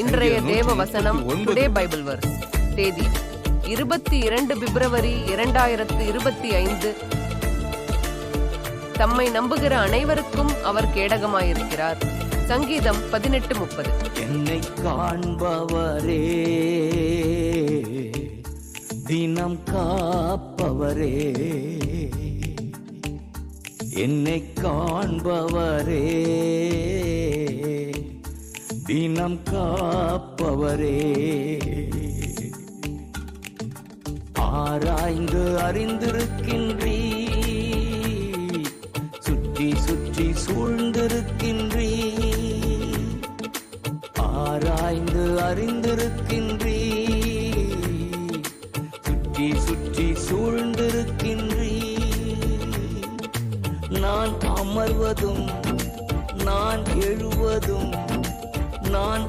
இன்றைய தேவ வசனம் டுடே பைபிள் வர்ஸ். தேதி 22 பிப்ரவரி 2025. தம்மை நம்புகிற அனைவருக்கும் அவர் கேடகமாயிருக்கிறார். சங்கீதம் 18:30. என்னை காண்பவரே, தினம் காப்பவரே, என்னை காண்பவரே, தினம் காப்பவரே, ஆராய்ந்து அறிந்திருக்கின்றீ, சுற்றி சுற்றி சூழ்ந்திருக்கின்றீ, ஆராய்ந்து அறிந்திருக்கின்றீ, சுற்றி சுற்றி சூழ்ந்திருக்கின்றீ. நான் அமர்வதும் நான் எழுவதும் நான்